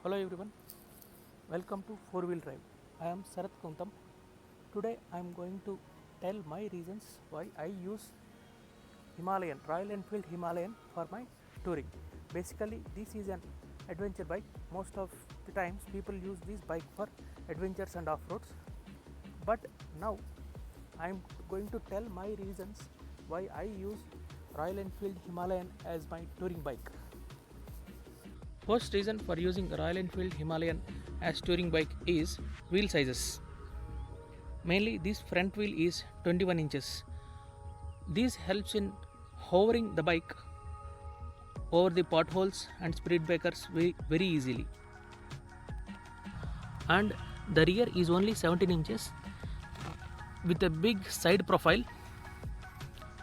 Hello everyone, welcome to 4-wheel drive. I am Sarath Kuntam. Today I am going to tell my reasons why I use Royal Enfield Himalayan for my touring. Basically this is an adventure bike. Most of the times people use this bike for adventures and off-roads. But now I am going to tell my reasons why I use Royal Enfield Himalayan as my touring bike. First reason for using Royal Enfield Himalayan as touring bike is wheel sizes. Mainly this front wheel is 21 inches. This helps in hovering the bike over the potholes and speed breakers very easily. And the rear is only 17 inches with a big side profile,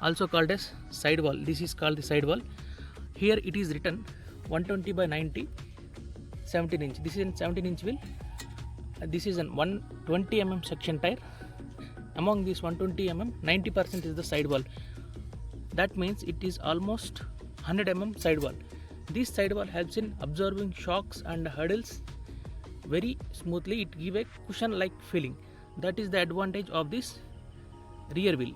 also called as sidewall. This is called the sidewall. Here it is written 120 by 90 17 inch. This is a 17 inch wheel. This is an 120 mm section tire. Among this 120 mm, 90% is the sidewall. That means it is almost 100 mm sidewall. This sidewall helps in absorbing shocks and hurdles very smoothly. It gives a cushion like feeling. That is the advantage of this rear wheel.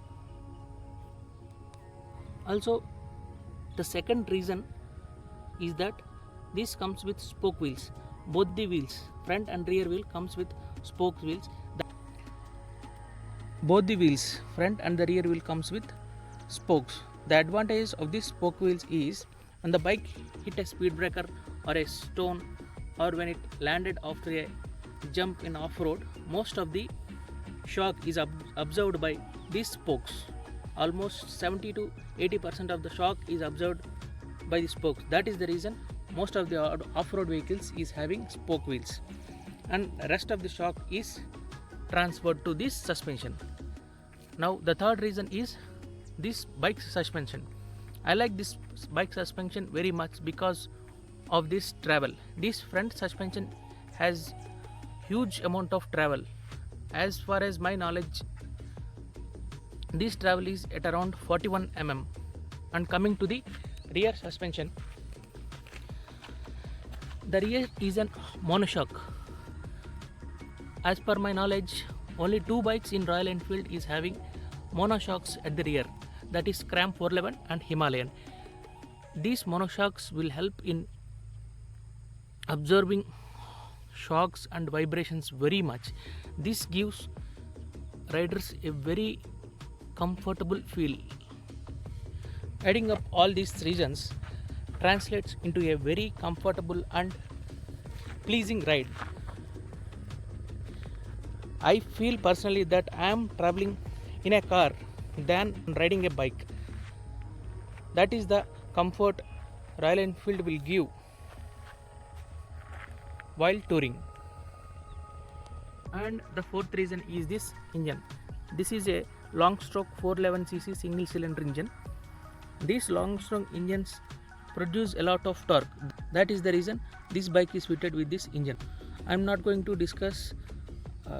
Also, the second reason is that this comes with spoke wheels. Both the wheels, front and rear wheel, comes with spoke wheels. Both the wheels, front and the rear wheel, comes with spokes. The advantage of these spoke wheels is when the bike hit a speed breaker or a stone, or when it landed after a jump in off-road, most of the shock is absorbed by these spokes. Almost 70 to 80% of the shock is absorbed by the spokes. That is the reason most of the off-road vehicles is having spoke wheels, and rest of the shock is transferred to this suspension. Now the third reason is this bike suspension. I like this bike suspension very much because of this travel. This front suspension has huge amount of travel. As far as my knowledge, this travel is at around 41 mm. And coming to the rear suspension, the rear is an monoshock. As per my knowledge, only two bikes in Royal Enfield is having monoshocks at the rear, that is Scram 411 and Himalayan. These monoshocks will help in absorbing shocks and vibrations very much. This gives riders a very comfortable feel. Adding up all these reasons translates into a very comfortable and pleasing ride. I feel personally that I am traveling in a car than riding a bike. That is the comfort Royal Enfield will give while touring. And the fourth reason is this engine. This is a long stroke 411cc single cylinder engine. These long stroke engines produce a lot of torque. That is the reason this bike is fitted with this engine. I am not going to discuss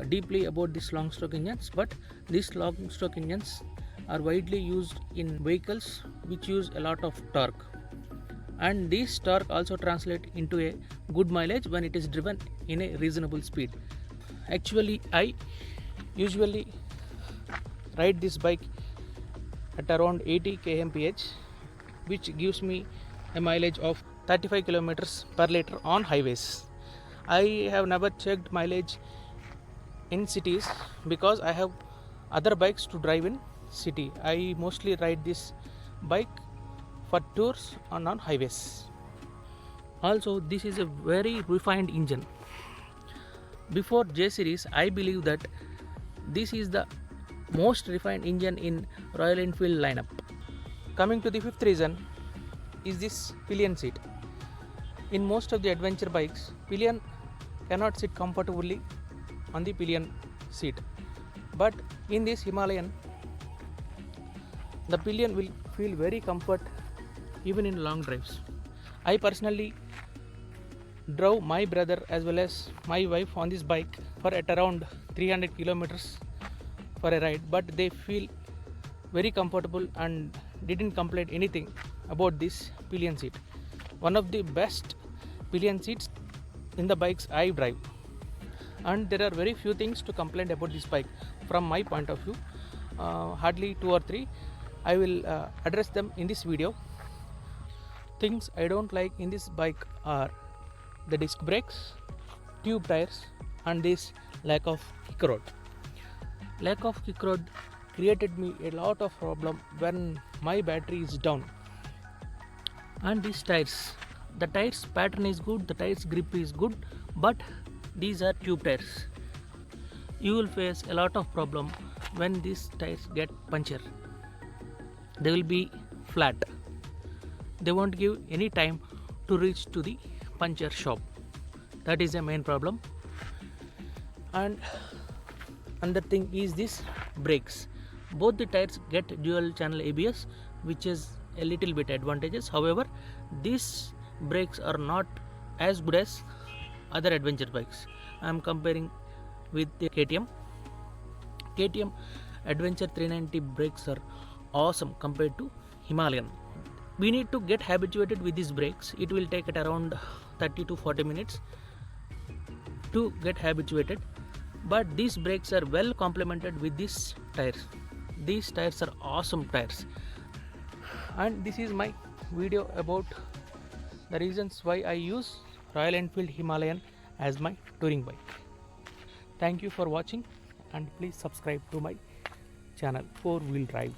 deeply about these long stroke engines, but these long stroke engines are widely used in vehicles which use a lot of torque, and this torque also translates into a good mileage when it is driven in a reasonable speed. Actually, I usually ride this bike at around 80 kmph, which gives me a mileage of 35 kilometers per liter on highways. I have never checked mileage in cities because I have other bikes to drive in city. I mostly ride this bike for tours on highways. Also, this is a very refined engine. Before J series, I believe that this is the most refined engine in Royal Enfield lineup. Coming to the fifth reason is this pillion seat. In most of the adventure bikes, pillion cannot sit comfortably on the pillion seat, but in this Himalayan, the pillion will feel very comfort even in long drives. I personally drove my brother as well as my wife on this bike for at around 300 kilometers for a ride, but they feel very comfortable and didn't complain anything about this pillion seat. One of the best pillion seats in the bikes I drive, and there are very few things to complain about this bike from my point of view. Hardly 2 or 3 I will address them in this video. Things I don't like in this bike are the disc brakes, tube tires, and this lack of kick rod. Lack of kick rod created me a lot of problem when my battery is down. And these tires, the tires pattern is good, the tires grip is good, but these are tube tires. You will face a lot of problem when these tires get puncture. They will be flat. They won't give any time to reach to the puncture shop. That is the main problem. And another thing is this brakes. Both the tires get dual channel ABS, which is a little bit advantageous. However, these brakes are not as good as other adventure bikes. I am comparing with the KTM Adventure 390 brakes are awesome compared to Himalayan. We need to get habituated with these brakes. It will take it around 30 to 40 minutes to get habituated, but these brakes are well complemented with these tires. These tires are awesome tires. And this is my video about the reasons why I use Royal Enfield Himalayan as my touring bike. Thank you for watching, and please subscribe to my channel 4 Wheel Drive.